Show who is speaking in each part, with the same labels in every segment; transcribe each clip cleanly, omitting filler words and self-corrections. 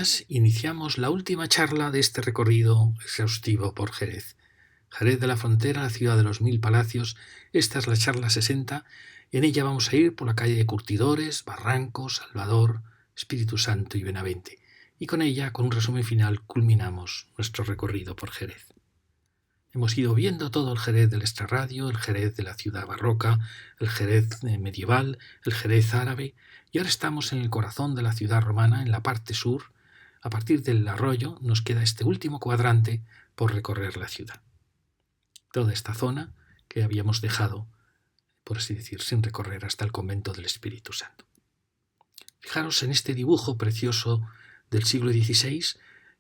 Speaker 1: días iniciamos la última charla de este recorrido exhaustivo por Jerez. Jerez de la Frontera, la ciudad de los 1000 palacios. Esta es la charla 60. En ella vamos a ir por la calle de Curtidores, Barrancos, Salvador, Espíritu Santo y Benavente. Y con ella, con un resumen final, culminamos nuestro recorrido por Jerez. Hemos ido viendo todo el Jerez del extrarradio, el Jerez de la ciudad barroca, el Jerez medieval, el Jerez árabe, y ahora estamos en el corazón de la ciudad romana, en la parte sur. A partir del arroyo nos queda este último cuadrante por recorrer la ciudad. Toda esta zona que habíamos dejado, por así decir, sin recorrer hasta el convento del Espíritu Santo. Fijaros en este dibujo precioso del siglo XVI.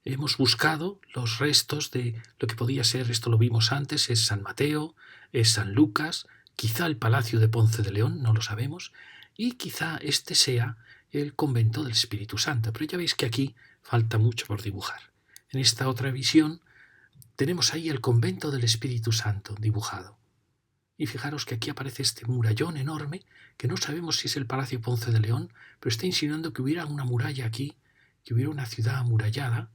Speaker 1: Hemos buscado los restos de lo que podía ser, esto lo vimos antes, es San Mateo, es San Lucas, quizá el Palacio de Ponce de León, no lo sabemos, y quizá este sea el convento del Espíritu Santo. Pero ya veis que aquí falta mucho por dibujar. En esta otra visión tenemos ahí el convento del Espíritu Santo dibujado. Y fijaros que aquí aparece este murallón enorme, que no sabemos si es el Palacio Ponce de León, pero está insinuando que hubiera una muralla aquí, que hubiera una ciudad amurallada.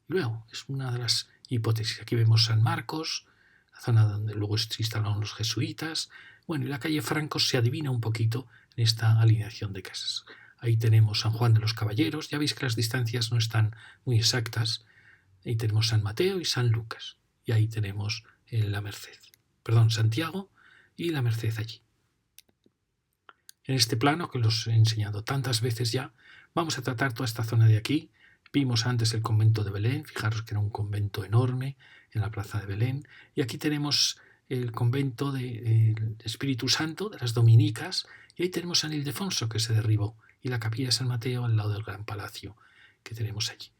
Speaker 1: Luego, es una de las hipótesis. Aquí vemos San Marcos, la zona donde luego se instalaron los jesuitas. Bueno, y la calle Francos se adivina un poquito en esta alineación de casas. Ahí tenemos San Juan de los Caballeros. Ya veis que las distancias no están muy exactas. Ahí tenemos San Mateo y San Lucas. Y ahí tenemos la Merced. Santiago y la Merced allí. En este plano, que los he enseñado tantas veces ya, vamos a tratar toda esta zona de aquí. Vimos antes el convento de Belén, fijaros que era un convento enorme en la plaza de Belén, y aquí tenemos el convento del Espíritu Santo, de las Dominicas, y ahí tenemos San Ildefonso que se derribó, y la capilla de San Mateo al lado del gran palacio que tenemos allí.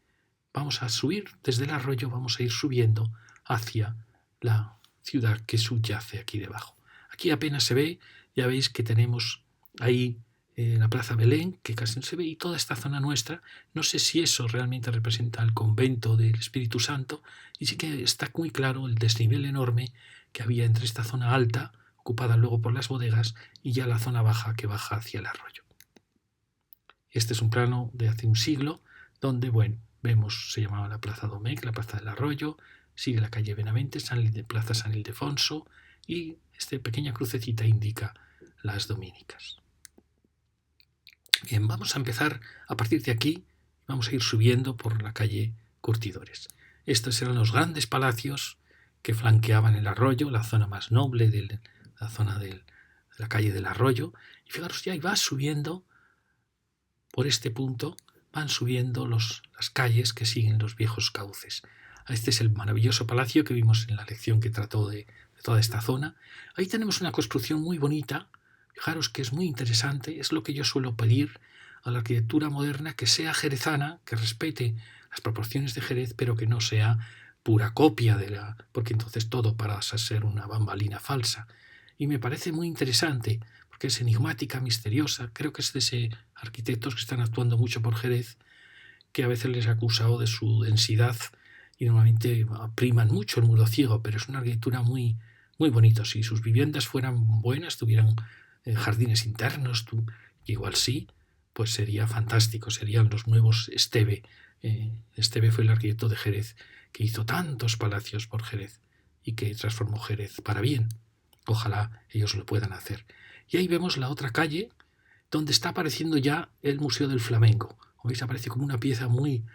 Speaker 1: Vamos a subir desde el arroyo, vamos a ir subiendo hacia la ciudad que subyace aquí debajo. Aquí apenas se ve, ya veis que tenemos ahí la Plaza Belén, que casi no se ve, y toda esta zona nuestra. No sé si eso realmente representa el convento del Espíritu Santo, y sí que está muy claro el desnivel enorme que había entre esta zona alta, ocupada luego por las bodegas, y ya la zona baja que baja hacia el arroyo. Este es un plano de hace un siglo, donde, vemos, se llamaba la Plaza Domecq, la Plaza del Arroyo, sigue la calle Benavente, Plaza San Ildefonso, y esta pequeña crucecita indica las Dominicas. Bien, vamos a empezar a partir de aquí, vamos a ir subiendo por la calle Curtidores. Estos eran los grandes palacios que flanqueaban el arroyo, la zona más noble de la zona de la calle del arroyo. Y fijaros, ya va subiendo por este punto, van subiendo las calles que siguen los viejos cauces. Este es el maravilloso palacio que vimos en la lección que trató de toda esta zona. Ahí tenemos una construcción muy bonita. Fijaros que es muy interesante, es lo que yo suelo pedir a la arquitectura moderna, que sea jerezana, que respete las proporciones de Jerez, pero que no sea pura copia porque entonces todo pasa a ser una bambalina falsa. Y me parece muy interesante, porque es enigmática, misteriosa. Creo que es de arquitectos que están actuando mucho por Jerez, que a veces les he acusado de su densidad y normalmente priman mucho el muro ciego, pero es una arquitectura muy, muy bonita. Si sus viviendas fueran buenas, tuvieran jardines internos, igual sí, pues sería fantástico, serían los nuevos Esteve. Esteve fue el arquitecto de Jerez que hizo tantos palacios por Jerez y que transformó Jerez para bien. Ojalá ellos lo puedan hacer. Y ahí vemos la otra calle donde está apareciendo ya el Museo del Flamenco. Como veis, aparece como una pieza muy,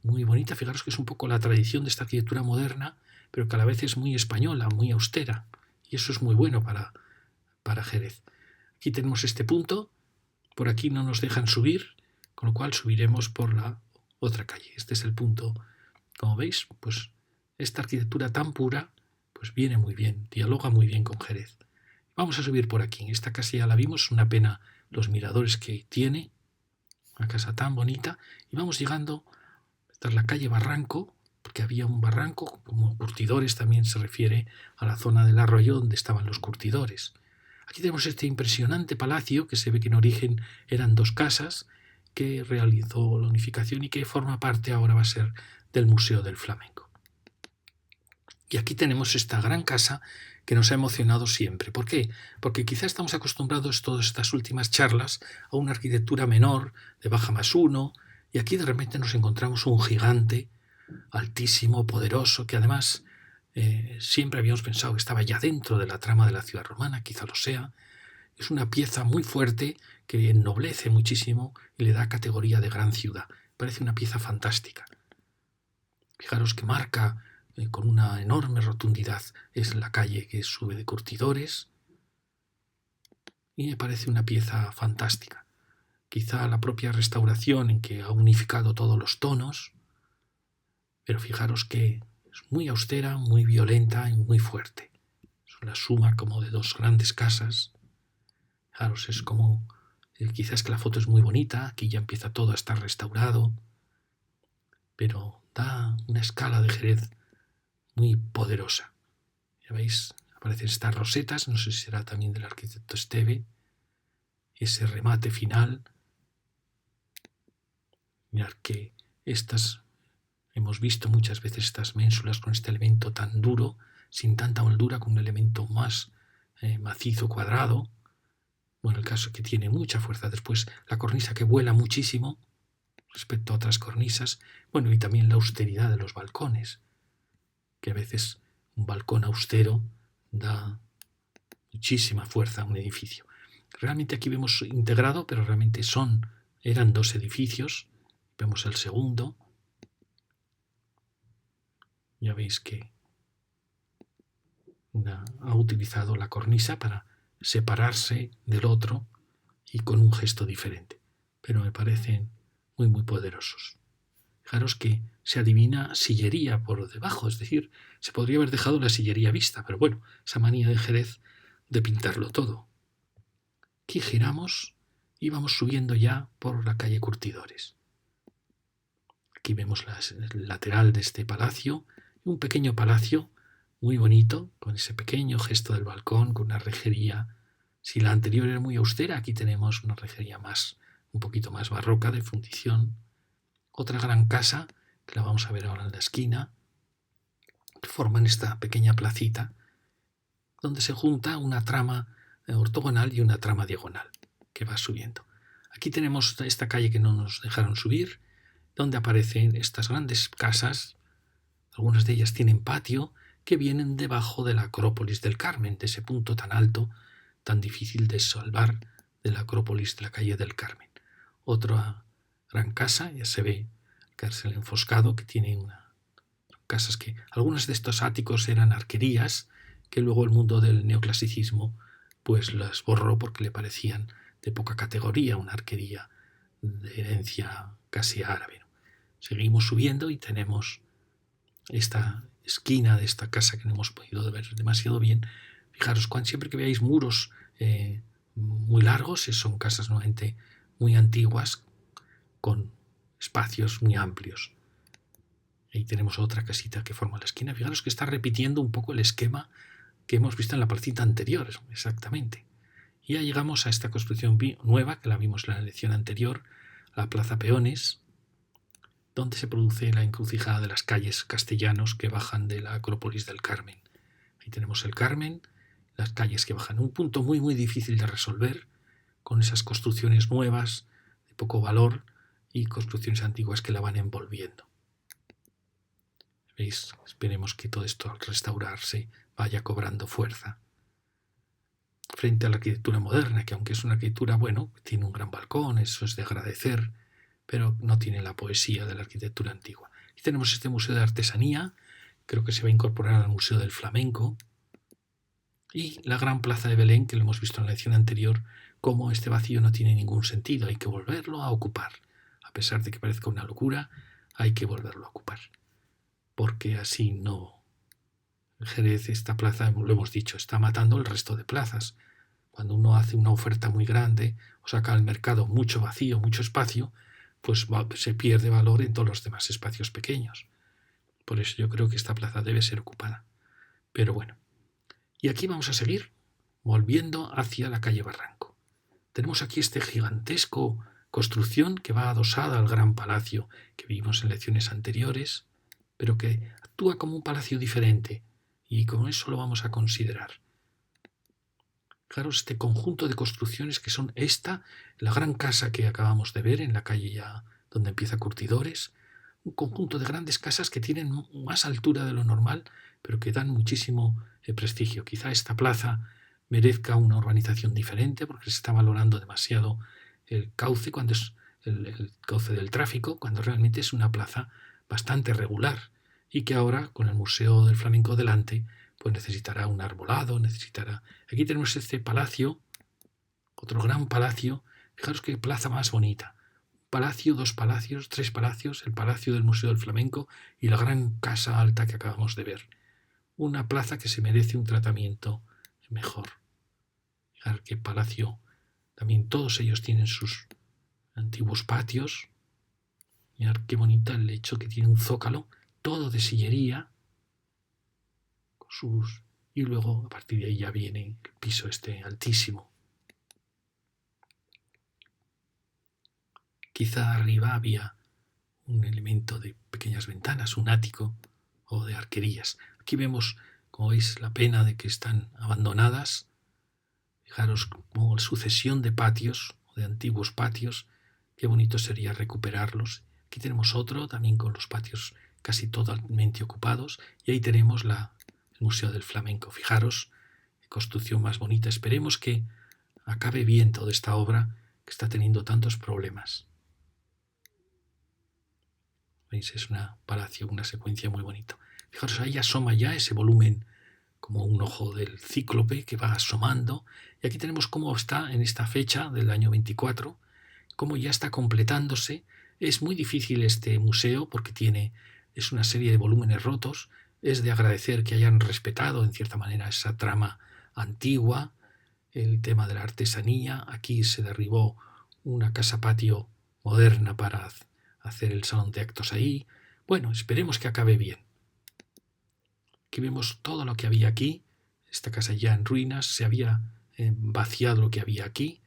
Speaker 1: muy bonita. Fijaros que es un poco la tradición de esta arquitectura moderna, pero que a la vez es muy española, muy austera. Y eso es muy bueno para Jerez. Aquí tenemos este punto, por aquí no nos dejan subir, con lo cual subiremos por la otra calle. Este es el punto. Como veis, pues esta arquitectura tan pura, pues viene muy bien, dialoga muy bien con Jerez. Vamos a subir por aquí. Esta casa ya la vimos, una pena los miradores que tiene, una casa tan bonita, y vamos llegando hasta la calle Barranco, porque había un barranco, como Curtidores también se refiere a la zona del arroyo donde estaban los curtidores. Aquí tenemos este impresionante palacio que se ve que en origen eran 2 casas, que realizó la unificación y que forma parte ahora va a ser del Museo del Flamenco. Y aquí tenemos esta gran casa que nos ha emocionado siempre. ¿Por qué? Porque quizá estamos acostumbrados todas estas últimas charlas a una arquitectura menor, de baja más 1, Y aquí de repente nos encontramos un gigante altísimo, poderoso, que además siempre habíamos pensado que estaba ya dentro de la trama de la ciudad romana, quizá lo sea. Es una pieza muy fuerte que ennoblece muchísimo y le da categoría de gran ciudad. Parece una pieza fantástica. Fijaros que marca con una enorme rotundidad es la calle que sube de Curtidores y me parece una pieza fantástica. Quizá la propia restauración en que ha unificado todos los tonos, pero fijaros que es muy austera, muy violenta y muy fuerte. Es la suma como de dos grandes casas. Fijaros, es como, quizás que la foto es muy bonita, aquí ya empieza todo a estar restaurado, pero da una escala de Jerez muy poderosa. Ya veis, aparecen estas rosetas, no sé si será también del arquitecto Esteve, ese remate final. Mirad que estas, hemos visto muchas veces estas ménsulas con este elemento tan duro, sin tanta moldura, con un elemento más macizo, cuadrado. Bueno, el caso es que tiene mucha fuerza. Después la cornisa que vuela muchísimo respecto a otras cornisas. Bueno, y también la austeridad de los balcones, que a veces un balcón austero da muchísima fuerza a un edificio. Realmente aquí vemos integrado, pero realmente eran dos edificios. Vemos el segundo. Ya veis que ha utilizado la cornisa para separarse del otro y con un gesto diferente. Pero me parecen muy, muy poderosos. Fijaros que se adivina sillería por debajo, es decir, se podría haber dejado la sillería vista, pero bueno, esa manía de Jerez de pintarlo todo. Aquí giramos y vamos subiendo ya por la calle Curtidores. Aquí vemos el lateral de este palacio, un pequeño palacio muy bonito, con ese pequeño gesto del balcón, con una rejería. Si la anterior era muy austera, aquí tenemos una rejería un poquito más barroca, de fundición. Otra gran casa, que la vamos a ver ahora en la esquina, que forman esta pequeña placita, donde se junta una trama ortogonal y una trama diagonal, que va subiendo. Aquí tenemos esta calle que no nos dejaron subir, donde aparecen estas grandes casas. Algunas de ellas tienen patio, que vienen debajo de la Acrópolis del Carmen, de ese punto tan alto, tan difícil de salvar, de la Acrópolis de la calle del Carmen. Otra gran casa, ya se ve el cárcel enfoscado, que tiene casas que algunos de estos áticos eran arquerías, que luego el mundo del neoclasicismo pues las borró porque le parecían de poca categoría, una arquería de herencia casi árabe. Seguimos subiendo y tenemos esta esquina de esta casa que no hemos podido ver demasiado bien. Fijaros, siempre que veáis muros muy largos, son casas nuevamente muy antiguas, con espacios muy amplios. Ahí tenemos otra casita que forma la esquina. Fijaros que está repitiendo un poco el esquema que hemos visto en la placita anterior, exactamente. Y ya llegamos a esta construcción nueva, que la vimos en la lección anterior, la Plaza Peones, donde se produce la encrucijada de las calles castellanos que bajan de la Acrópolis del Carmen. Ahí tenemos el Carmen, las calles que bajan. Un punto muy, muy difícil de resolver, con esas construcciones nuevas, de poco valor, y construcciones antiguas que la van envolviendo. ¿Veis? Esperemos que todo esto al restaurarse vaya cobrando fuerza. Frente a la arquitectura moderna, que aunque es una arquitectura, bueno, tiene un gran balcón, eso es de agradecer, pero no tiene la poesía de la arquitectura antigua. Y tenemos este museo de artesanía, creo que se va a incorporar al Museo del Flamenco, y la gran plaza de Belén, que lo hemos visto en la lección anterior, como este vacío no tiene ningún sentido, hay que volverlo a ocupar. A pesar de que parezca una locura, hay que volverlo a ocupar. Porque así no. Jerez, esta plaza, lo hemos dicho, está matando el resto de plazas. Cuando uno hace una oferta muy grande o saca al mercado mucho vacío, mucho espacio, pues se pierde valor en todos los demás espacios pequeños. Por eso yo creo que esta plaza debe ser ocupada. Pero bueno. Y aquí vamos a seguir volviendo hacia la calle Barranco. Tenemos aquí este gigantesco construcción que va adosada al gran palacio que vimos en lecciones anteriores, pero que actúa como un palacio diferente, y con eso lo vamos a considerar. Fijaros este conjunto de construcciones que son la gran casa que acabamos de ver en la calle ya donde empieza Curtidores, un conjunto de grandes casas que tienen más altura de lo normal, pero que dan muchísimo prestigio. Quizá esta plaza merezca una urbanización diferente porque se está valorando demasiado el cauce, cuando es el cauce del tráfico, cuando realmente es una plaza bastante regular y que ahora, con el Museo del Flamenco delante, pues necesitará un arbolado, necesitará... Aquí tenemos este palacio, otro gran palacio. Fijaros qué plaza más bonita. Palacio, dos palacios, tres palacios, el Palacio del Museo del Flamenco y la gran casa alta que acabamos de ver. Una plaza que se merece un tratamiento mejor. Fijar qué palacio. También todos ellos tienen sus antiguos patios. Mirad qué bonita el lecho que tiene un zócalo, todo de sillería. Con sus... Y luego a partir de ahí ya viene el piso este altísimo. Quizá arriba había un elemento de pequeñas ventanas, un ático o de arquerías. Aquí vemos, como veis, la pena de que están abandonadas. Fijaros como sucesión de patios, de antiguos patios. Qué bonito sería recuperarlos. Aquí tenemos otro, también con los patios casi totalmente ocupados. Y ahí tenemos el Museo del Flamenco. Fijaros, qué construcción más bonita. Esperemos que acabe bien toda esta obra que está teniendo tantos problemas. ¿Veis? Es un palacio, una secuencia muy bonita. Fijaros, ahí asoma ya ese volumen como un ojo del cíclope que va asomando. Y aquí tenemos cómo está en esta fecha del año 24, cómo ya está completándose. Es muy difícil este museo porque es una serie de volúmenes rotos. Es de agradecer que hayan respetado en cierta manera esa trama antigua, el tema de la artesanía. Aquí se derribó una casa patio moderna para hacer el salón de actos ahí. Bueno, esperemos que acabe bien. Aquí vemos todo lo que había aquí. Esta casa ya en ruinas, se había vaciado lo que había aquí.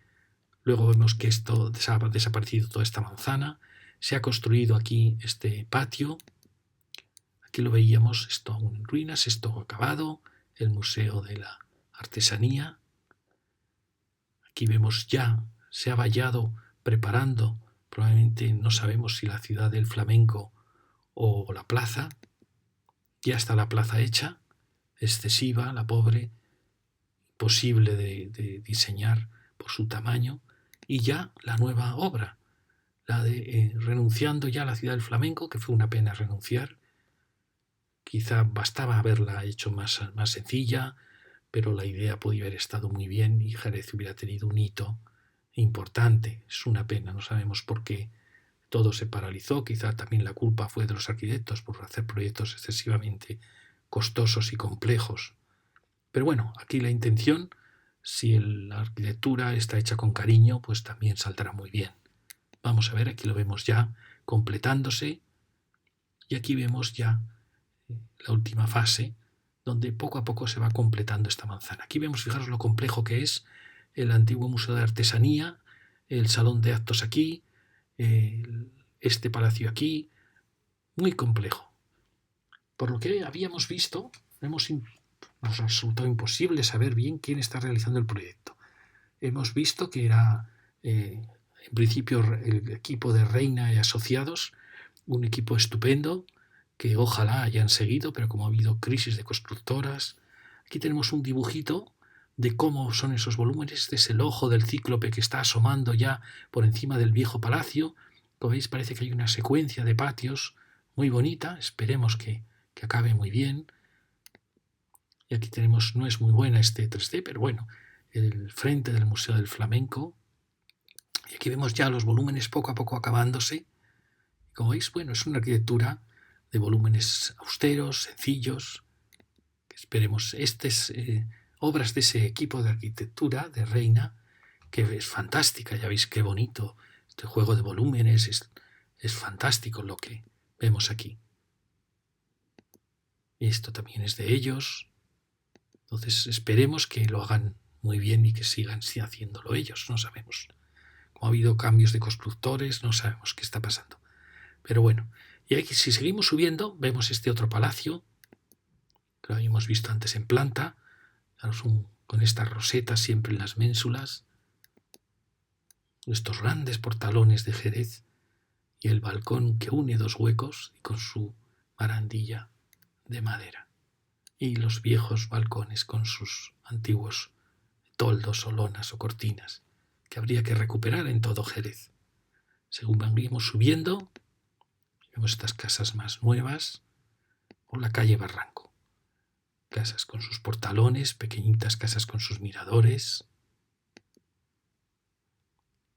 Speaker 1: Luego vemos que esto ha desaparecido toda esta manzana. Se ha construido aquí este patio. Aquí lo veíamos, esto aún en ruinas, esto acabado. El Museo de la Artesanía. Aquí vemos ya, se ha vallado preparando, probablemente no sabemos si la ciudad del flamenco o la plaza. Ya está la plaza hecha, excesiva, la pobre, imposible de diseñar por su tamaño. Y ya la nueva obra, la de renunciando ya a la ciudad del flamenco, que fue una pena renunciar. Quizá bastaba haberla hecho más sencilla, pero la idea podía haber estado muy bien y Jerez hubiera tenido un hito importante. Es una pena, no sabemos por qué todo se paralizó. Quizá también la culpa fue de los arquitectos por hacer proyectos excesivamente costosos y complejos. Pero bueno, aquí la intención, si la arquitectura está hecha con cariño, pues también saldrá muy bien. Vamos a ver, aquí lo vemos ya completándose y aquí vemos ya la última fase donde poco a poco se va completando esta manzana. Aquí vemos, fijaros lo complejo que es el antiguo Museo de Artesanía, el salón de actos aquí, este palacio aquí, muy complejo. Por lo que habíamos visto, nos resultó imposible saber bien quién está realizando el proyecto. Hemos visto que era, en principio, el equipo de Reina y Asociados, un equipo estupendo, que ojalá hayan seguido, pero como ha habido crisis de constructoras, aquí tenemos un dibujito de cómo son esos volúmenes. Este es el ojo del cíclope que está asomando ya por encima del viejo palacio. Como veis, parece que hay una secuencia de patios muy bonita. Esperemos que acabe muy bien. Y aquí tenemos, no es muy buena este 3D, pero bueno, el frente del Museo del Flamenco. Y aquí vemos ya los volúmenes poco a poco acabándose. Como veis, bueno, es una arquitectura de volúmenes austeros, sencillos. Esperemos, obras de ese equipo de arquitectura de Reina, que es fantástica. Ya veis qué bonito este juego de volúmenes. Es fantástico lo que vemos aquí. Esto también es de ellos. Entonces esperemos que lo hagan muy bien y que sigan haciéndolo ellos. No sabemos. Como ha habido cambios de constructores, no sabemos qué está pasando. Pero bueno, y aquí si seguimos subiendo, vemos este otro palacio, que lo habíamos visto antes en planta, con estas rosetas siempre en las ménsulas, estos grandes portalones de Jerez, y el balcón que une dos huecos y con su barandilla de madera. Y los viejos balcones con sus antiguos toldos o lonas o cortinas que habría que recuperar en todo Jerez. Según vamos subiendo, vemos estas casas más nuevas por la calle Barranco. Casas con sus portalones, pequeñitas casas con sus miradores.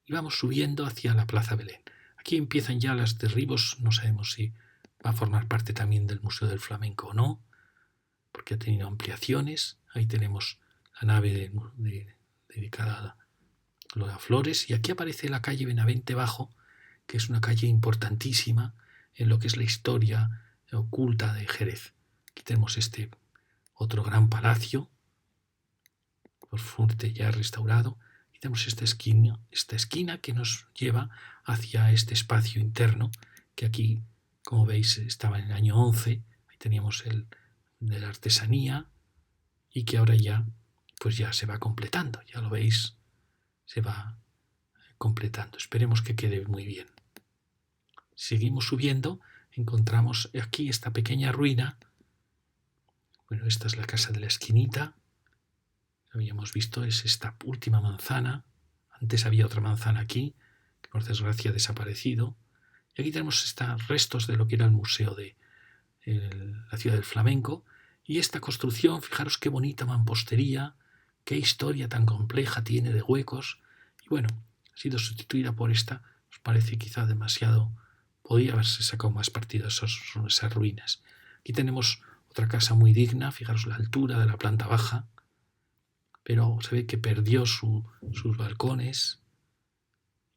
Speaker 1: Y vamos subiendo hacia la Plaza Belén. Aquí empiezan ya los derribos, no sabemos si va a formar parte también del Museo del Flamenco o no, porque ha tenido ampliaciones. Ahí tenemos la nave dedicada a flores, y aquí aparece la calle Benavente Bajo, que es una calle importantísima en lo que es la historia oculta de Jerez. Aquí tenemos este otro gran palacio, por fuerte ya restaurado, y tenemos esta esquina que nos lleva hacia este espacio interno, que aquí, como veis, estaba en el año 11, ahí teníamos el de la artesanía, y que ahora ya, pues ya se va completando, ya lo veis, se va completando. Esperemos que quede muy bien. Seguimos subiendo, encontramos aquí esta pequeña ruina. Bueno, esta es la casa de la esquinita. Lo habíamos visto, es esta última manzana. Antes había otra manzana aquí, que por desgracia ha desaparecido. Y aquí tenemos estos restos de lo que era el museo de la ciudad del flamenco. Y esta construcción, fijaros qué bonita mampostería, qué historia tan compleja tiene de huecos. Y bueno, ha sido sustituida por esta, os parece quizá demasiado, podía haberse sacado más partido de esas ruinas. Aquí tenemos otra casa muy digna, fijaros la altura de la planta baja, pero se ve que perdió sus balcones.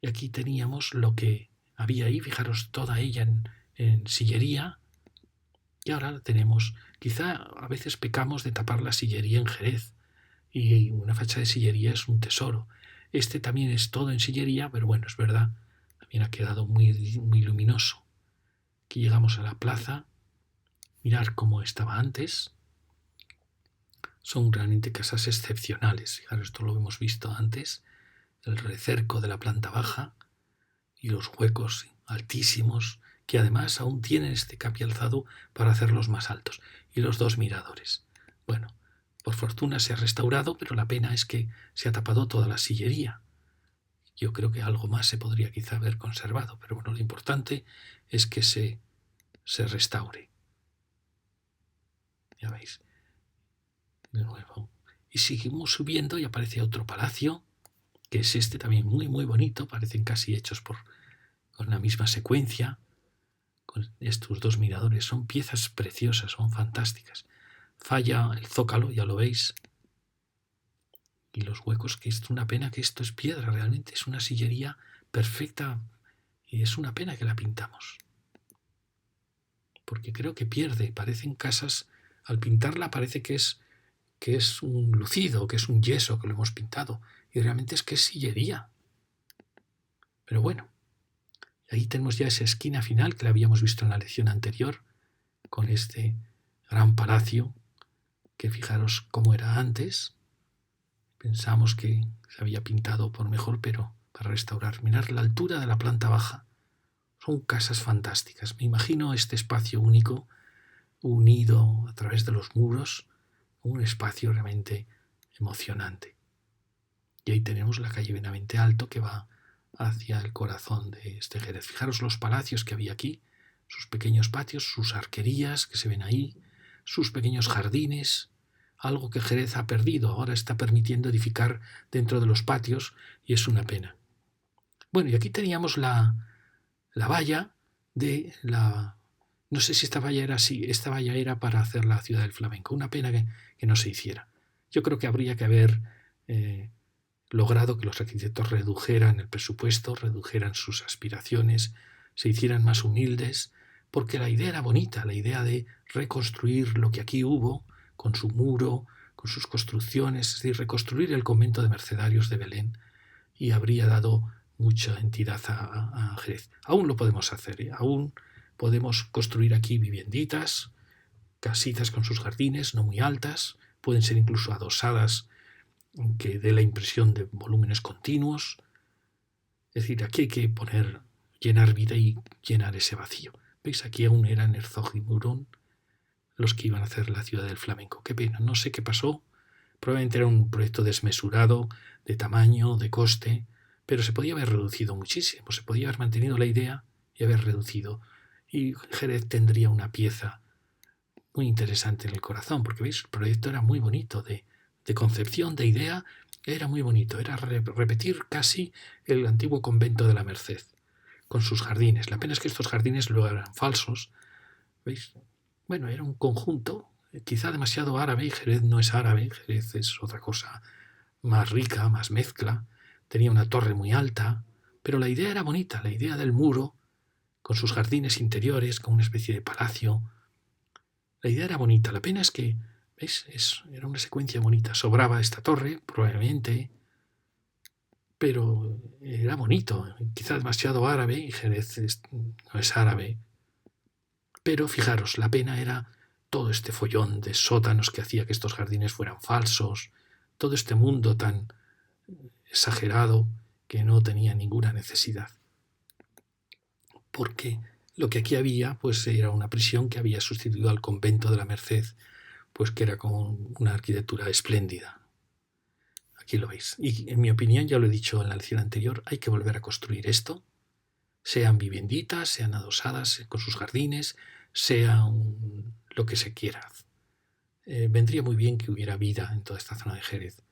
Speaker 1: Y aquí teníamos lo que había ahí, fijaros toda ella en sillería, y ahora la tenemos. Quizá a veces pecamos de tapar la sillería en Jerez, y una fachada de sillería es un tesoro. Este también es todo en sillería, pero bueno, es verdad, también ha quedado muy, muy luminoso. Aquí llegamos a la plaza, mirar cómo estaba antes. Son realmente casas excepcionales. Fijaros, esto lo hemos visto antes, el recerco de la planta baja y los huecos altísimos, que además aún tienen este capialzado para hacerlos más altos, y los dos miradores. Bueno, por fortuna se ha restaurado, pero la pena es que se ha tapado toda la sillería. Yo creo que algo más se podría quizá haber conservado, pero bueno, lo importante es que se restaure. Ya veis, de nuevo. Y seguimos subiendo y aparece otro palacio, que es este también muy, muy bonito, parecen casi hechos con la misma secuencia, con estos dos miradores. Son piezas preciosas, son fantásticas. Falla el zócalo, ya lo veis, y los huecos, que es una pena que esto es piedra, realmente es una sillería perfecta, y es una pena que la pintamos, porque creo que pierde. Parecen casas, al pintarla parece que es un lucido, que es un yeso que lo hemos pintado, y realmente es que es sillería. Pero bueno, ahí tenemos ya esa esquina final que la habíamos visto en la lección anterior, con este gran palacio, que fijaros cómo era antes. Pensamos que se había pintado por mejor, pero para restaurar. Mirad la altura de la planta baja. Son casas fantásticas. Me imagino este espacio único, unido a través de los muros, un espacio realmente emocionante. Y ahí tenemos la calle Benavente Alto, que va hacia el corazón de este Jerez. Fijaros los palacios que había aquí, sus pequeños patios, sus arquerías que se ven ahí, sus pequeños jardines, algo que Jerez ha perdido. Ahora está permitiendo edificar dentro de los patios, y es una pena. Bueno, y aquí teníamos la valla de la... No sé si esta valla era así, esta valla era para hacer la ciudad del flamenco. Una pena que no se hiciera. Yo creo que habría que haber logrado que los arquitectos redujeran el presupuesto, redujeran sus aspiraciones, se hicieran más humildes, porque la idea era bonita, la idea de reconstruir lo que aquí hubo, con su muro, con sus construcciones, es decir, reconstruir el convento de Mercedarios de Belén, y habría dado mucha entidad a Jerez. Aún lo podemos hacer, ¿eh? Aún podemos construir aquí vivienditas, casitas con sus jardines, no muy altas, pueden ser incluso adosadas, que dé la impresión de volúmenes continuos. Es decir, aquí hay que poner llenar vida y llenar ese vacío. ¿Veis? Aquí aún eran Herzog y Murón los que iban a hacer la ciudad del flamenco. Qué pena, no sé qué pasó. Probablemente era un proyecto desmesurado, de tamaño, de coste, pero se podía haber reducido muchísimo. Se podía haber mantenido la idea y haber reducido. Y Jerez tendría una pieza muy interesante en el corazón, porque veis, el proyecto era muy bonito, de concepción, de idea, era muy bonito. Era repetir casi el antiguo convento de la Merced, con sus jardines. La pena es que estos jardines luego eran falsos. ¿Veis? Bueno, era un conjunto, quizá demasiado árabe, y Jerez no es árabe, Jerez es otra cosa más rica, más mezcla. Tenía una torre muy alta, pero la idea era bonita, la idea del muro, con sus jardines interiores, con una especie de palacio. La idea era bonita, la pena es que, ¿ves? Era una secuencia bonita. Sobraba esta torre, probablemente, pero era bonito, quizá demasiado árabe, y Jerez no es árabe. Pero fijaros, la pena era todo este follón de sótanos que hacía que estos jardines fueran falsos, todo este mundo tan exagerado que no tenía ninguna necesidad. Porque lo que aquí había pues era una prisión que había sustituido al convento de la Merced, pues que era como una arquitectura espléndida. Aquí lo veis. Y en mi opinión, ya lo he dicho en la lección anterior, hay que volver a construir esto, sean vivienditas, sean adosadas con sus jardines, sea lo que se quiera. Vendría muy bien que hubiera vida en toda esta zona de Jerez.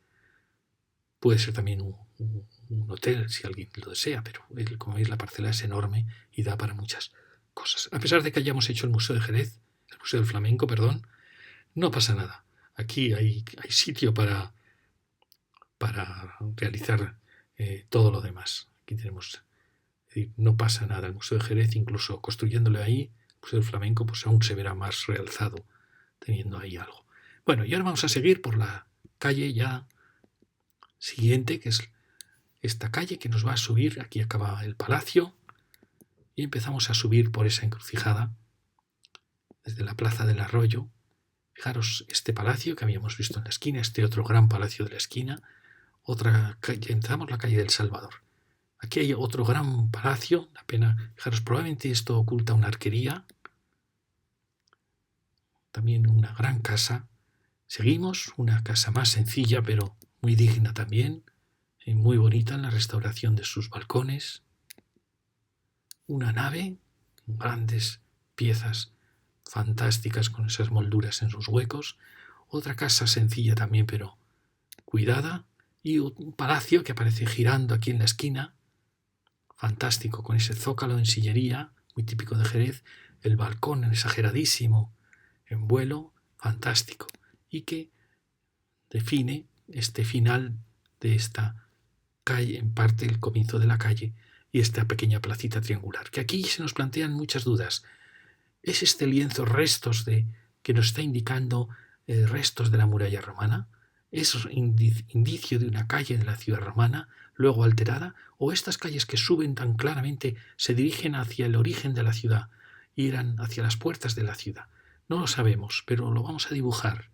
Speaker 1: Puede ser también un hotel si alguien lo desea, pero como veis la parcela es enorme y da para muchas cosas. A pesar de que hayamos hecho el Museo de Jerez, el Museo del Flamenco, perdón, no pasa nada. Aquí hay sitio para realizar todo lo demás. Aquí tenemos, es decir, no pasa nada. El Museo de Jerez, incluso construyéndole ahí, el Museo del Flamenco, pues aún se verá más realzado, teniendo ahí algo. Bueno, y ahora vamos a seguir por la calle ya siguiente, que es esta calle que nos va a subir. Aquí acaba el palacio y empezamos a subir por esa encrucijada desde la Plaza del Arroyo. Fijaros, este palacio que habíamos visto en la esquina, este otro gran palacio de la esquina, otra calle, entramos la calle del Salvador. Aquí hay otro gran palacio, la pena, fijaros, probablemente esto oculta una arquería, también una gran casa. Seguimos, una casa más sencilla, pero muy digna también, y muy bonita en la restauración de sus balcones. Una nave, con grandes piezas fantásticas con esas molduras en sus huecos. Otra casa sencilla también, pero cuidada. Y un palacio que aparece girando aquí en la esquina, fantástico, con ese zócalo en sillería, muy típico de Jerez, el balcón exageradísimo en vuelo, fantástico, y que define este final de esta calle, en parte el comienzo de la calle, y esta pequeña placita triangular, que aquí se nos plantean muchas dudas. ¿Es este lienzo restos que nos está indicando restos de la muralla romana? ¿Es indicio de una calle de la ciudad romana, luego alterada? ¿O estas calles que suben tan claramente se dirigen hacia el origen de la ciudad, irán hacia las puertas de la ciudad? No lo sabemos, pero lo vamos a dibujar.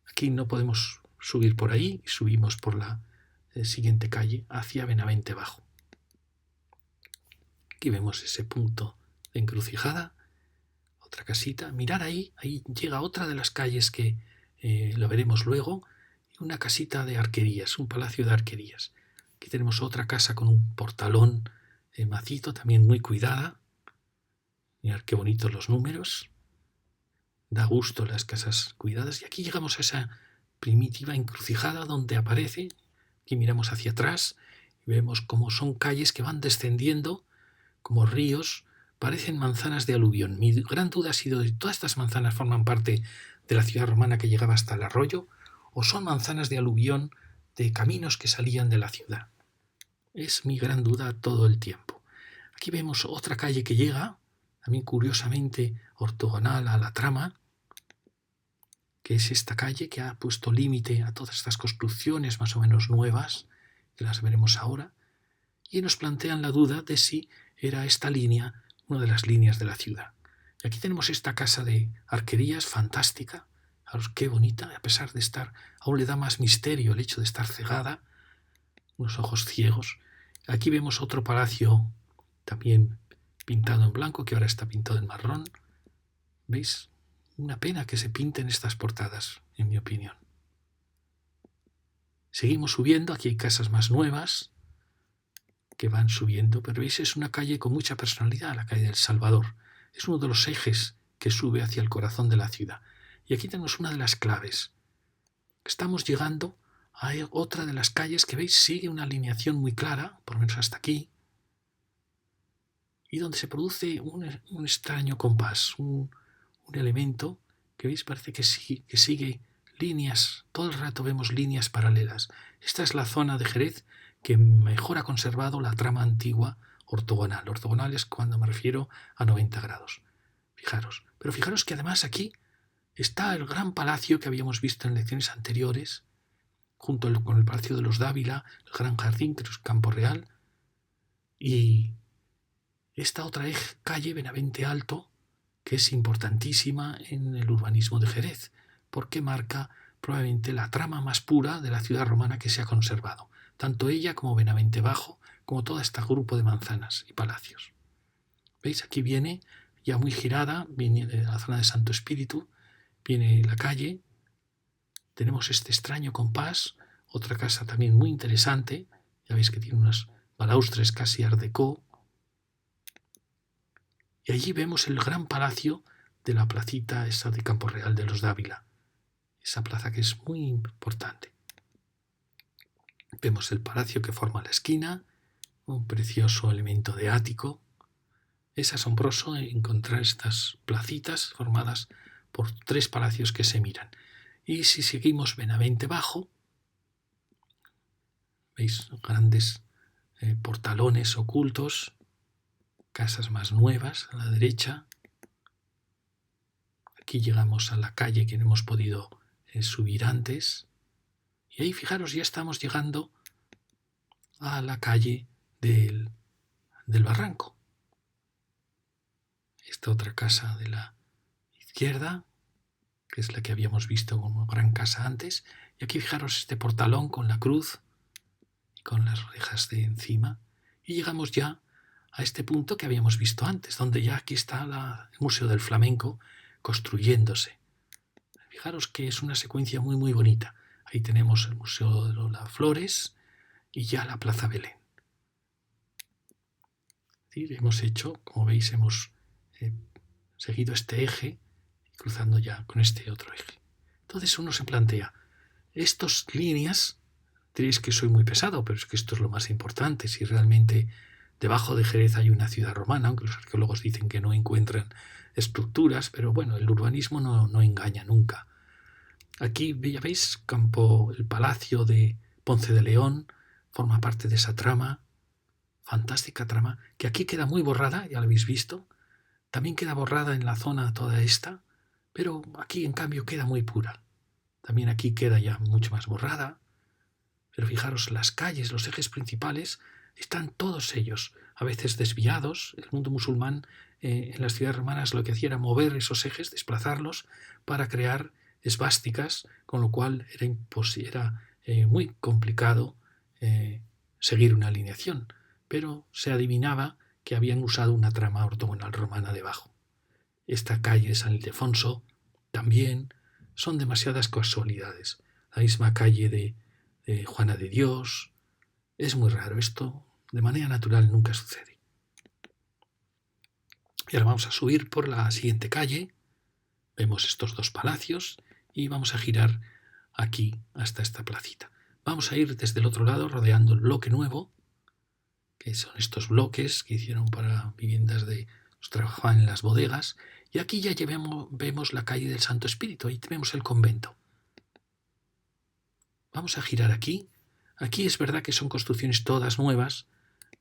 Speaker 1: Aquí no podemos subir por ahí, subimos por la siguiente calle hacia Benavente Bajo. Aquí vemos ese punto de encrucijada, otra casita. Mirar ahí llega otra de las calles que lo veremos luego, una casita de arquerías, un palacio de arquerías. Aquí tenemos otra casa con un portalón macizo, también muy cuidada. Mirad qué bonitos los números. Da gusto las casas cuidadas. Y aquí llegamos a esa primitiva encrucijada donde aparece, aquí miramos hacia atrás y vemos cómo son calles que van descendiendo como ríos, parecen manzanas de aluvión. Mi gran duda ha sido si todas estas manzanas forman parte de la ciudad romana que llegaba hasta el arroyo o son manzanas de aluvión de caminos que salían de la ciudad. Es mi gran duda todo el tiempo. Aquí vemos otra calle que llega, también curiosamente ortogonal a la trama, que es esta calle que ha puesto límite a todas estas construcciones más o menos nuevas, que las veremos ahora, y nos plantean la duda de si era esta línea una de las líneas de la ciudad. Y aquí tenemos esta casa de arquerías fantástica, qué bonita, a pesar de estar, aún le da más misterio el hecho de estar cegada, unos ojos ciegos. Aquí vemos otro palacio también pintado en blanco, que ahora está pintado en marrón. ¿Veis? Una pena que se pinten estas portadas, en mi opinión. Seguimos subiendo, aquí hay casas más nuevas que van subiendo, pero veis, es una calle con mucha personalidad, la calle del Salvador. Es uno de los ejes que sube hacia el corazón de la ciudad. Y aquí tenemos una de las claves. Estamos llegando a otra de las calles que veis sigue una alineación muy clara, por lo menos hasta aquí, y donde se produce un extraño compás, un elemento que veis parece que sigue líneas, todo el rato vemos líneas paralelas. Esta es la zona de Jerez que mejor ha conservado la trama antigua ortogonal. Ortogonal es cuando me refiero a 90 grados. Fijaros. Pero fijaros que además aquí está el gran palacio que habíamos visto en lecciones anteriores, junto con el Palacio de los Dávila, el gran jardín que es Campo Real, y esta otra calle, Benavente Alto, que es importantísima en el urbanismo de Jerez, porque marca probablemente la trama más pura de la ciudad romana que se ha conservado, tanto ella como Benavente Bajo, como todo este grupo de manzanas y palacios. ¿Veis? Aquí viene, ya muy girada, viene de la zona de Santo Espíritu, viene la calle, tenemos este extraño compás, otra casa también muy interesante, ya veis que tiene unos balaustres casi art déco, y allí vemos el gran palacio de la placita esa de Campo Real de los Dávila, esa plaza que es muy importante. Vemos el palacio que forma la esquina, un precioso elemento de ático. Es asombroso encontrar estas placitas formadas por 3 palacios que se miran. Y si seguimos Benavente Bajo, veis grandes portalones ocultos, casas más nuevas a la derecha. Aquí llegamos a la calle que no hemos podido subir antes. Y ahí, fijaros, ya estamos llegando a la calle del Barranco. Esta otra casa de la izquierda, que es la que habíamos visto como gran casa antes. Y aquí, fijaros, este portalón con la cruz y con las rejas de encima. Y llegamos ya a este punto que habíamos visto antes, donde ya aquí está el Museo del Flamenco construyéndose. Fijaros que es una secuencia muy muy bonita. Ahí tenemos el Museo de las Flores y ya la Plaza Belén. ¿Sí? Hemos hecho, como veis, hemos seguido este eje, cruzando ya con este otro eje. Entonces uno se plantea, estas líneas, diréis que soy muy pesado, pero es que esto es lo más importante. Si realmente debajo de Jerez hay una ciudad romana, aunque los arqueólogos dicen que no encuentran estructuras, pero bueno, el urbanismo no engaña nunca. Aquí, ya veis, el Palacio de Ponce de León forma parte de esa trama, fantástica trama, que aquí queda muy borrada, ya lo habéis visto. También queda borrada en la zona toda esta, pero aquí en cambio queda muy pura. También aquí queda ya mucho más borrada. Pero fijaros, las calles, los ejes principales, están todos ellos, a veces desviados. El mundo musulmán en las ciudades romanas lo que hacía era mover esos ejes, desplazarlos para crear esvásticas, con lo cual era muy complicado seguir una alineación, pero se adivinaba que habían usado una trama ortogonal romana debajo. Esta calle San Ildefonso también son demasiadas casualidades. La misma calle de Juana de Dios. Es muy raro esto, de manera natural nunca sucede. Y ahora vamos a subir por la siguiente calle, vemos estos 2 palacios y vamos a girar aquí hasta esta placita. Vamos a ir desde el otro lado rodeando el bloque nuevo, que son estos bloques que hicieron para viviendas de los que trabajaban en las bodegas, y aquí ya vemos la calle del Santo Espíritu, ahí tenemos el convento. Vamos a girar aquí. Aquí es verdad que son construcciones todas nuevas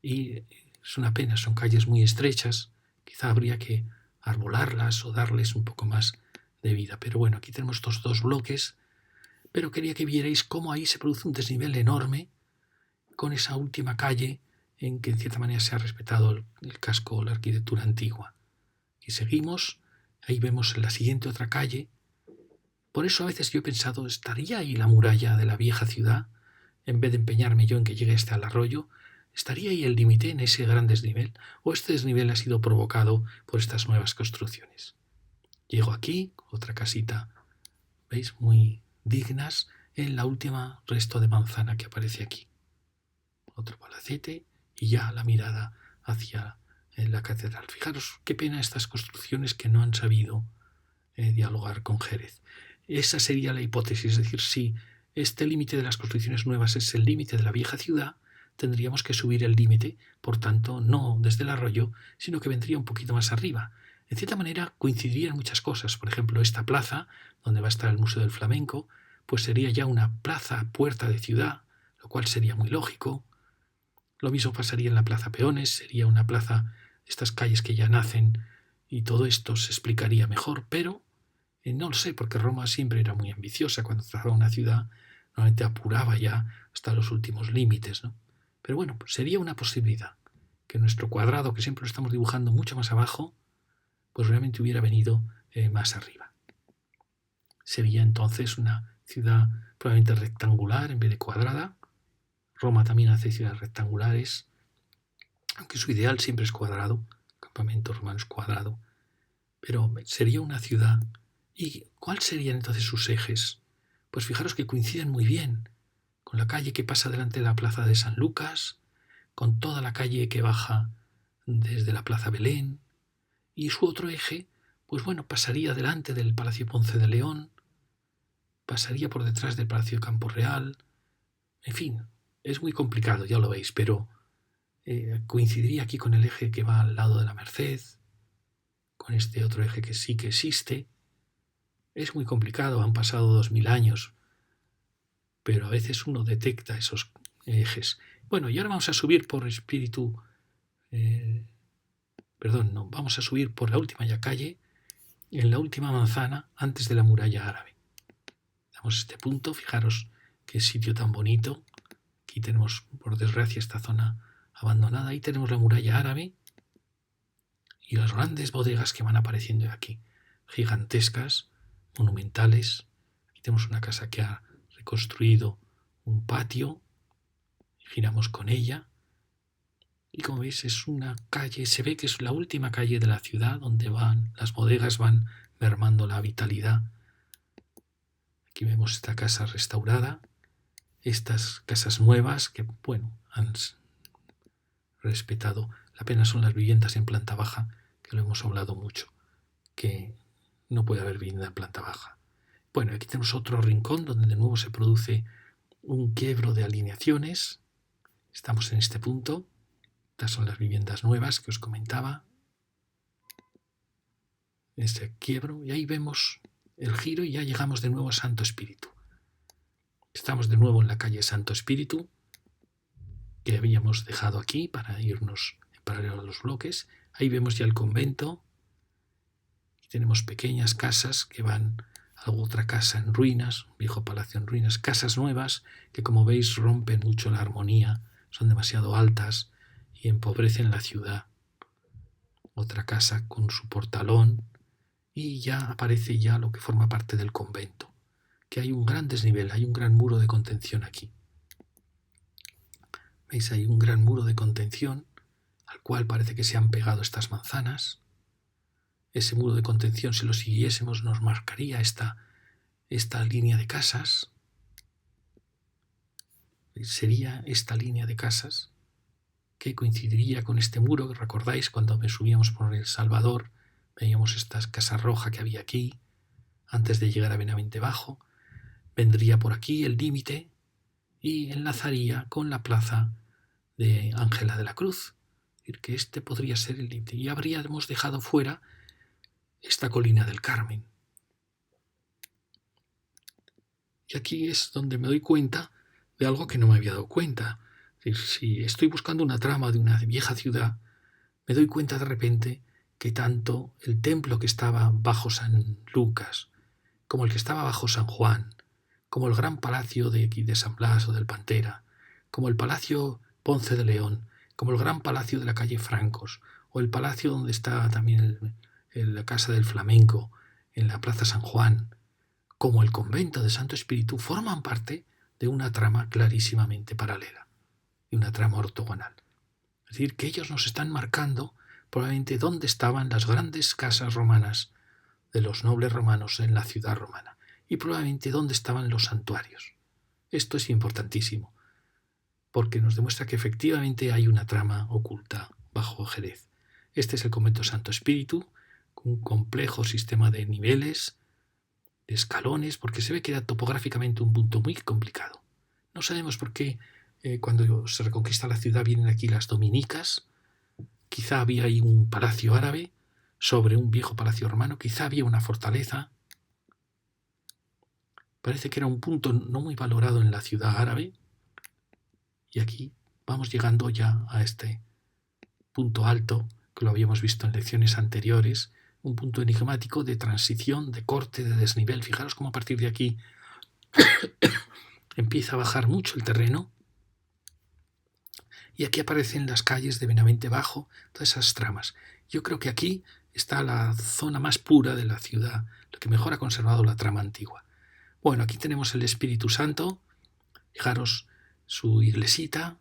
Speaker 1: y es una pena, son calles muy estrechas. Quizá habría que arbolarlas o darles un poco más de vida. Pero bueno, aquí tenemos estos 2 bloques, pero quería que vierais cómo ahí se produce un desnivel enorme con esa última calle en que en cierta manera se ha respetado el casco, la arquitectura antigua. Y seguimos, ahí vemos en la siguiente otra calle. Por eso a veces yo he pensado, ¿estaría ahí la muralla de la vieja ciudad? En vez de empeñarme yo en que llegue al arroyo, ¿Estaría ahí el límite en ese gran desnivel? ¿O este desnivel ha sido provocado por estas nuevas construcciones? Llego aquí, otra casita, ¿veis? Muy dignas, en la última resto de manzana que aparece aquí. Otro palacete y ya la mirada hacia la catedral. Fijaros qué pena estas construcciones que no han sabido dialogar con Jerez. Esa sería la hipótesis, es decir, si este límite de las construcciones nuevas es el límite de la vieja ciudad, tendríamos que subir el límite, por tanto, no desde el arroyo, sino que vendría un poquito más arriba. En cierta manera coincidirían muchas cosas. Por ejemplo, esta plaza, donde va a estar el Museo del Flamenco, pues sería ya una plaza, puerta de ciudad, lo cual sería muy lógico. Lo mismo pasaría en la Plaza Peones, sería una plaza, estas calles que ya nacen, y todo esto se explicaría mejor, pero no lo sé, porque Roma siempre era muy ambiciosa. Cuando trazaba una ciudad, normalmente apuraba ya hasta los últimos límites, ¿no? Pero bueno, pues sería una posibilidad que nuestro cuadrado, que siempre lo estamos dibujando mucho más abajo, pues realmente hubiera venido más arriba. Sería entonces una ciudad probablemente rectangular en vez de cuadrada. Roma también hace ciudades rectangulares, aunque su ideal siempre es cuadrado. El campamento romano es cuadrado. Pero sería una ciudad. ¿Y cuáles serían entonces sus ejes? Pues fijaros que coinciden muy bien con la calle que pasa delante de la plaza de San Lucas, con toda la calle que baja desde la plaza Belén, y su otro eje, pues bueno, pasaría delante del Palacio Ponce de León, pasaría por detrás del Palacio de Campo Real, en fin, es muy complicado, ya lo veis, pero coincidiría aquí con el eje que va al lado de la Merced, con este otro eje que sí que existe. Es muy complicado, han pasado 2000 años, pero a veces uno detecta esos ejes. Bueno, y ahora vamos a subir por espíritu, vamos a subir por la última ya calle, en la última manzana, antes de la muralla árabe. Damos este punto, fijaros qué sitio tan bonito. Aquí tenemos, por desgracia, esta zona abandonada. Ahí tenemos la muralla árabe y las grandes bodegas que van apareciendo aquí, gigantescas, monumentales. Aquí tenemos una casa que ha reconstruido un patio, giramos con ella y como veis es una calle, se ve que es la última calle de la ciudad donde las bodegas van mermando la vitalidad. Aquí vemos esta casa restaurada, estas casas nuevas que, bueno, han respetado. La pena son las viviendas en planta baja, que lo hemos hablado mucho, que no puede haber vivienda en planta baja. Bueno, aquí tenemos otro rincón donde de nuevo se produce un quiebro de alineaciones. Estamos en este punto. Estas son las viviendas nuevas que os comentaba. Este quiebro. Y ahí vemos el giro y ya llegamos de nuevo a Santo Espíritu. Estamos de nuevo en la calle Santo Espíritu, que habíamos dejado aquí para irnos en paralelo a los bloques. Ahí vemos ya el convento. Y tenemos pequeñas casas que van a otra casa en ruinas, un viejo palacio en ruinas, casas nuevas que, como veis, rompen mucho la armonía, son demasiado altas y empobrecen la ciudad. Otra casa con su portalón y ya aparece ya lo que forma parte del convento, que hay un gran desnivel, hay un gran muro de contención aquí. ¿Veis? Hay un gran muro de contención al cual parece que se han pegado estas manzanas. Ese muro de contención, si lo siguiésemos, nos marcaría esta línea de casas. Sería esta línea de casas que coincidiría con este muro. ¿Recordáis cuando subíamos por El Salvador? Veíamos esta casa roja que había aquí, antes de llegar a Benavente Bajo. Vendría por aquí el límite y enlazaría con la plaza de Ángela de la Cruz. Es decir, que este podría ser el límite. Y habríamos dejado fuera esta colina del Carmen. Y aquí es donde me doy cuenta de algo que no me había dado cuenta. Es decir, si estoy buscando una trama de una vieja ciudad, me doy cuenta de repente que tanto el templo que estaba bajo San Lucas, como el que estaba bajo San Juan, como el gran palacio de aquí de San Blas o del Pantera, como el palacio Ponce de León, como el gran palacio de la calle Francos, o el palacio donde está también la casa del flamenco, en la plaza San Juan, como el convento de Santo Espíritu, forman parte de una trama clarísimamente paralela, de una trama ortogonal. Es decir, que ellos nos están marcando probablemente dónde estaban las grandes casas romanas de los nobles romanos en la ciudad romana y probablemente dónde estaban los santuarios. Esto es importantísimo, porque nos demuestra que efectivamente hay una trama oculta bajo Jerez. Este es el convento Santo Espíritu, con un complejo sistema de niveles, de escalones, porque se ve que era topográficamente un punto muy complicado. No sabemos por qué cuando se reconquista la ciudad vienen aquí las dominicas. Quizá había ahí un palacio árabe sobre un viejo palacio romano, quizá había una fortaleza. Parece que era un punto no muy valorado en la ciudad árabe. Y aquí vamos llegando ya a este punto alto, que lo habíamos visto en lecciones anteriores, un punto enigmático de transición, de corte, de desnivel. Fijaros cómo a partir de aquí empieza a bajar mucho el terreno. Y aquí aparecen las calles de Benavente Bajo, todas esas tramas. Yo creo que aquí está la zona más pura de la ciudad, lo que mejor ha conservado la trama antigua. Bueno, aquí tenemos el Espíritu Santo. Fijaros su iglesita,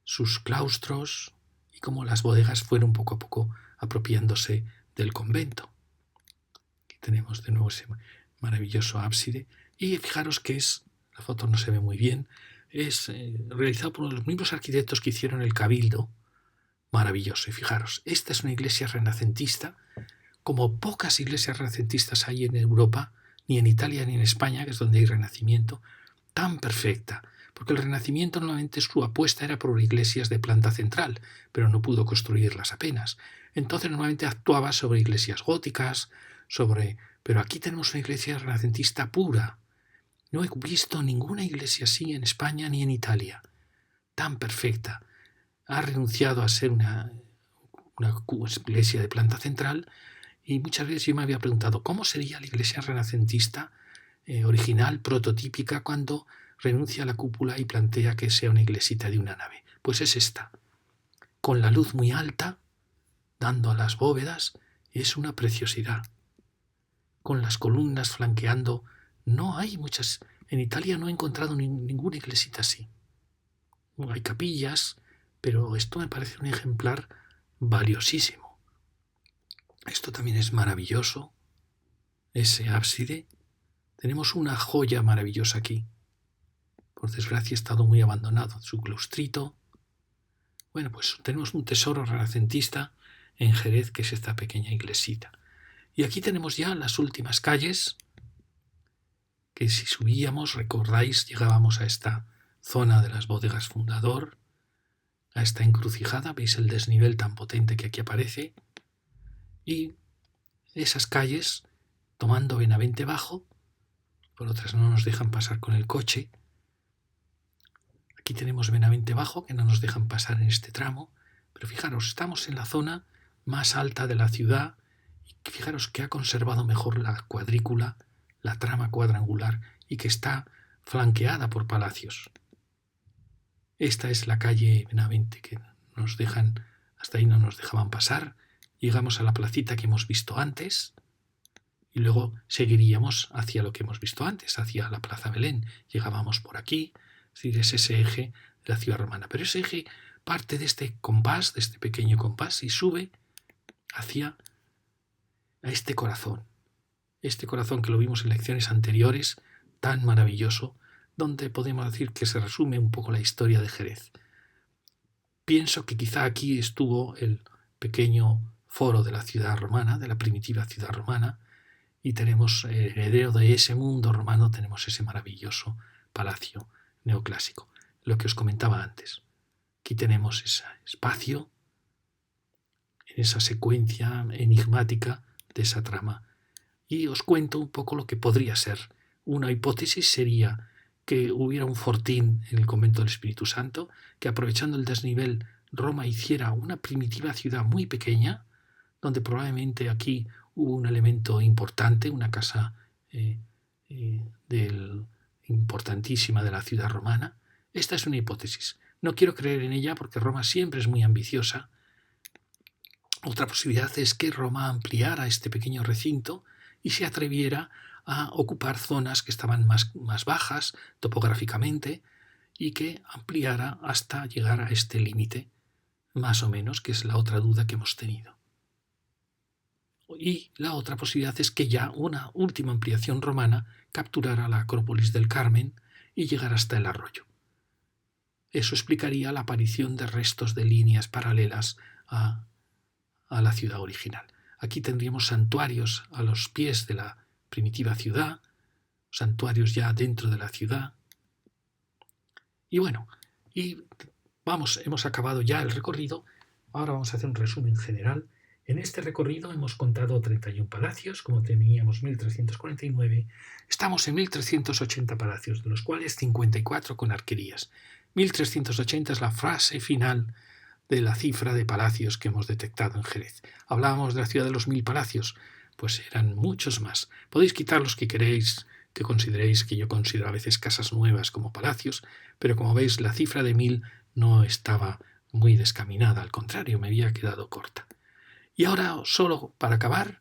Speaker 1: sus claustros y cómo las bodegas fueron poco a poco apropiándose del convento. Aquí tenemos de nuevo ese maravilloso ábside y fijaros que la foto no se ve muy bien, es realizado por los mismos arquitectos que hicieron el Cabildo. Maravilloso. Y fijaros, esta es una iglesia renacentista, como pocas iglesias renacentistas hay en Europa, ni en Italia ni en España, que es donde hay renacimiento, tan perfecta. Porque el Renacimiento normalmente su apuesta era por iglesias de planta central, pero no pudo construirlas apenas. Entonces normalmente actuaba sobre iglesias góticas, pero aquí tenemos una iglesia renacentista pura. No he visto ninguna iglesia así en España ni en Italia, tan perfecta. Ha renunciado a ser una iglesia de planta central y muchas veces yo me había preguntado cómo sería la iglesia renacentista original, prototípica, cuando renuncia a la cúpula y plantea que sea una iglesita de una nave. Pues es esta, con la luz muy alta, dando a las bóvedas, es una preciosidad. Con las columnas flanqueando, no hay muchas. En Italia no he encontrado ninguna iglesita así. Hay capillas, pero esto me parece un ejemplar valiosísimo. Esto también es maravilloso. Ese ábside. Tenemos una joya maravillosa aquí. Por desgracia ha estado muy abandonado. Su claustrito. Bueno, pues tenemos un tesoro renacentista en Jerez, que es esta pequeña iglesita. Y aquí tenemos ya las últimas calles, que si subíamos, recordáis, llegábamos a esta zona de las bodegas Fundador, a esta encrucijada, veis el desnivel tan potente que aquí aparece, y esas calles, tomando Benavente Bajo, por otras no nos dejan pasar con el coche. Aquí tenemos Benavente Bajo, que no nos dejan pasar en este tramo, pero fijaros, estamos en la zona más alta de la ciudad, y fijaros que ha conservado mejor la cuadrícula, la trama cuadrangular, y que está flanqueada por palacios. Esta es la calle Benavente que nos dejan, hasta ahí no nos dejaban pasar. Llegamos a la placita que hemos visto antes y luego seguiríamos hacia lo que hemos visto antes, hacia la Plaza Belén. Llegábamos por aquí, es decir, es ese eje de la ciudad romana. Pero ese eje parte de este compás, de este pequeño compás, y sube hacia a este corazón que lo vimos en lecciones anteriores, tan maravilloso, donde podemos decir que se resume un poco la historia de Jerez. Pienso que quizá aquí estuvo el pequeño foro de la ciudad romana, de la primitiva ciudad romana, y tenemos heredero de ese mundo romano, tenemos ese maravilloso palacio neoclásico, lo que os comentaba antes. Aquí tenemos ese espacio, en esa secuencia enigmática de esa trama. Y os cuento un poco lo que podría ser. Una hipótesis sería que hubiera un fortín en el convento del Espíritu Santo, que aprovechando el desnivel Roma hiciera una primitiva ciudad muy pequeña, donde probablemente aquí hubo un elemento importante, una casa importantísima de la ciudad romana. Esta es una hipótesis. No quiero creer en ella porque Roma siempre es muy ambiciosa. Otra posibilidad es que Roma ampliara este pequeño recinto y se atreviera a ocupar zonas que estaban más bajas topográficamente y que ampliara hasta llegar a este límite más o menos, que es la otra duda que hemos tenido. Y la otra posibilidad es que ya una última ampliación romana capturara la Acrópolis del Carmen y llegara hasta el arroyo. Eso explicaría la aparición de restos de líneas paralelas a la ciudad original. Aquí tendríamos santuarios a los pies de la primitiva ciudad, santuarios ya dentro de la ciudad. Y bueno, hemos acabado ya el recorrido. Ahora vamos a hacer un resumen general. En este recorrido hemos contado 31 palacios, como teníamos 1349. Estamos en 1380 palacios, de los cuales 54 con arquerías. 1380 es la frase final de la cifra de palacios que hemos detectado en Jerez. Hablábamos de la ciudad de los 1000 palacios, pues eran muchos más. Podéis quitar los que queréis, que consideréis, que yo considero a veces casas nuevas como palacios, pero como veis la cifra de 1000 no estaba muy descaminada, al contrario, me había quedado corta. Y ahora, solo para acabar,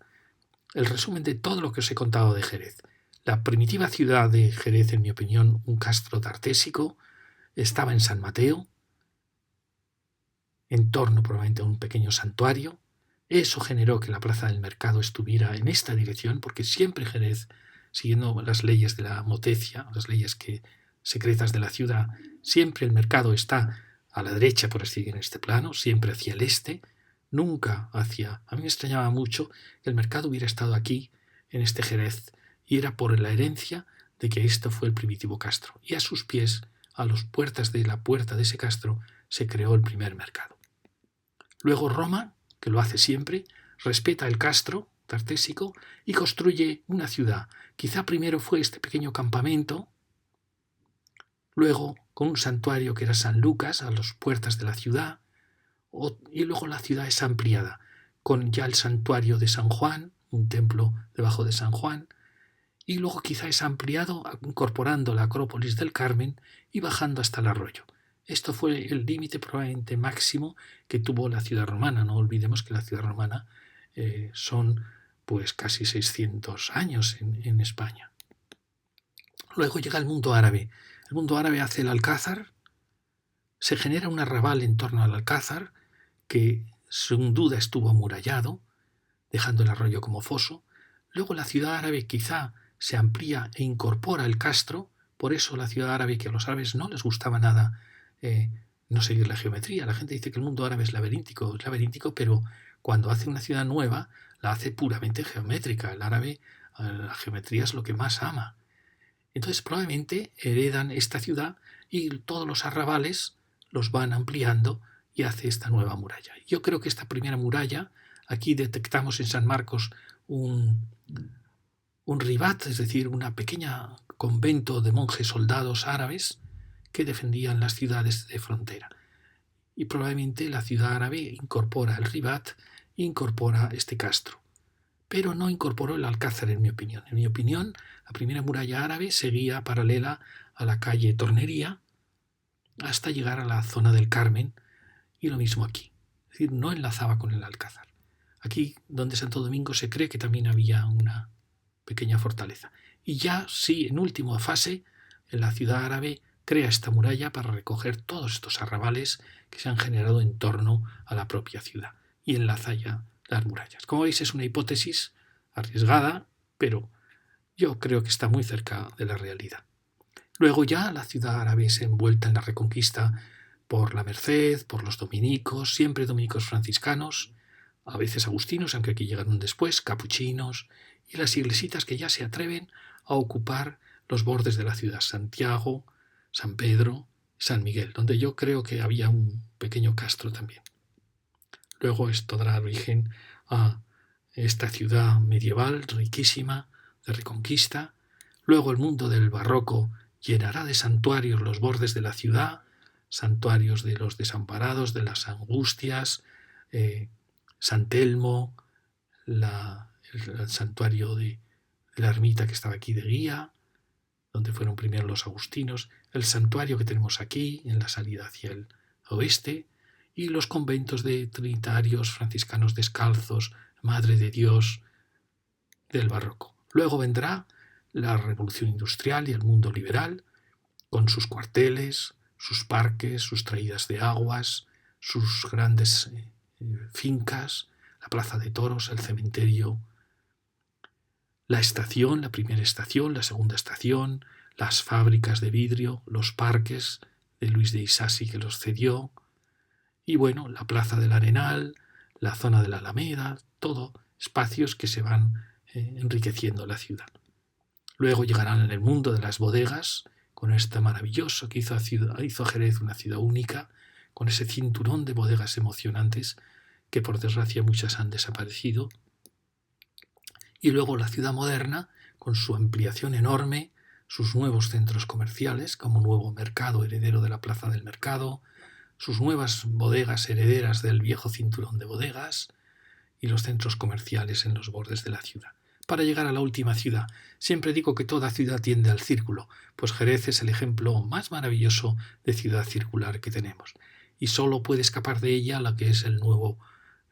Speaker 1: el resumen de todo lo que os he contado de Jerez. La primitiva ciudad de Jerez, en mi opinión, un castro tartésico, estaba en San Mateo, en torno probablemente a un pequeño santuario. Eso generó que la plaza del mercado estuviera en esta dirección, porque siempre Jerez, siguiendo las leyes de la motecia, las leyes secretas de la ciudad, siempre el mercado está a la derecha, por así decirlo, en este plano, siempre hacia el este, nunca hacia... A mí me extrañaba mucho que el mercado hubiera estado aquí, en este Jerez, y era por la herencia de que esto fue el primitivo castro. Y a sus pies, a las puertas de la puerta de ese castro, se creó el primer mercado. Luego Roma, que lo hace siempre, respeta el castro tartésico y construye una ciudad. Quizá primero fue este pequeño campamento, luego con un santuario que era San Lucas a las puertas de la ciudad, y luego la ciudad es ampliada, con ya el santuario de San Juan, un templo debajo de San Juan, y luego quizá es ampliado incorporando la Acrópolis del Carmen y bajando hasta el arroyo. Esto fue el límite probablemente máximo que tuvo la ciudad romana. No olvidemos que la ciudad romana son pues casi 600 años en España. Luego llega el mundo árabe. El mundo árabe hace el Alcázar, se genera un arrabal en torno al Alcázar que sin duda estuvo amurallado, dejando el arroyo como foso. Luego la ciudad árabe quizá se amplía e incorpora el castro, por eso la ciudad árabe, que a los árabes no les gustaba nada no seguir la geometría. La gente dice que el mundo árabe es laberíntico, pero cuando hace una ciudad nueva la hace puramente geométrica. El árabe, la geometría es lo que más ama. Entonces probablemente heredan esta ciudad y todos los arrabales los van ampliando y hace esta nueva muralla. Yo creo que esta primera muralla, aquí detectamos en San Marcos un ribat, es decir, una pequeña convento de monjes soldados árabes que defendían las ciudades de frontera. Y probablemente la ciudad árabe incorpora el ribat, incorpora este castro. Pero no incorporó el Alcázar, en mi opinión. En mi opinión, la primera muralla árabe seguía paralela a la calle Tornería hasta llegar a la zona del Carmen, y lo mismo aquí. Es decir, no enlazaba con el Alcázar. Aquí, donde Santo Domingo, se cree que también había una pequeña fortaleza. Y ya, sí, en última fase, en la ciudad árabe crea esta muralla para recoger todos estos arrabales que se han generado en torno a la propia ciudad y enlaza ya las murallas. Como veis, es una hipótesis arriesgada, pero yo creo que está muy cerca de la realidad. Luego ya la ciudad árabe se envuelta en la Reconquista por la Merced, por los dominicos, siempre dominicos franciscanos, a veces agustinos, aunque aquí llegaron después, capuchinos, y las iglesitas que ya se atreven a ocupar los bordes de la ciudad, Santiago, San Pedro, San Miguel, donde yo creo que había un pequeño castro también. Luego esto dará origen a esta ciudad medieval riquísima de Reconquista. Luego el mundo del barroco llenará de santuarios los bordes de la ciudad, santuarios de los desamparados, de las angustias, San Telmo, el santuario de la ermita que estaba aquí de Guía, donde fueron primero los agustinos, el santuario que tenemos aquí en la salida hacia el oeste, y los conventos de trinitarios, franciscanos descalzos, Madre de Dios del barroco. Luego vendrá la revolución industrial y el mundo liberal, con sus cuarteles, sus parques, sus traídas de aguas, sus grandes fincas, la plaza de toros, el cementerio, la estación, la primera estación, la segunda estación, las fábricas de vidrio, los parques de Luis de Isasi que los cedió, y bueno, la plaza del Arenal, la zona de la Alameda, todo espacios que se van enriqueciendo la ciudad. Luego llegarán en el mundo de las bodegas, con este maravilloso que hizo a Jerez una ciudad única, con ese cinturón de bodegas emocionantes que por desgracia muchas han desaparecido. Y luego la ciudad moderna, con su ampliación enorme, sus nuevos centros comerciales, como nuevo mercado heredero de la Plaza del Mercado, sus nuevas bodegas herederas del viejo cinturón de bodegas y los centros comerciales en los bordes de la ciudad. Para llegar a la última ciudad, siempre digo que toda ciudad tiende al círculo, pues Jerez es el ejemplo más maravilloso de ciudad circular que tenemos, y solo puede escapar de ella la que es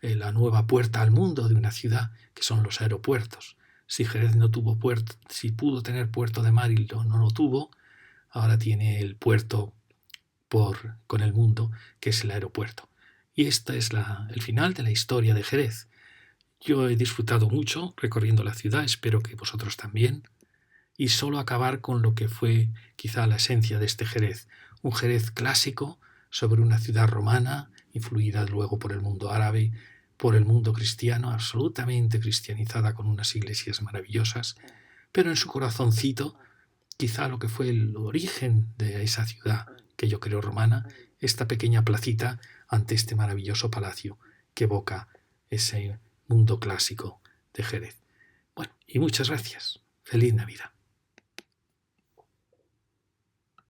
Speaker 1: la nueva puerta al mundo de una ciudad, que son los aeropuertos. Si Jerez no tuvo puerto, si pudo tener puerto de mar y no lo tuvo, ahora tiene el puerto con el mundo, que es el aeropuerto. Y este es el final de la historia de Jerez. Yo he disfrutado mucho recorriendo la ciudad, espero que vosotros también, y solo acabar con lo que fue quizá la esencia de este Jerez, un Jerez clásico sobre una ciudad romana, influida luego por el mundo árabe, por el mundo cristiano, absolutamente cristianizada con unas iglesias maravillosas, pero en su corazoncito, quizá lo que fue el origen de esa ciudad que yo creo romana, esta pequeña placita ante este maravilloso palacio que evoca ese mundo clásico de Jerez. Bueno, y muchas gracias. Feliz Navidad.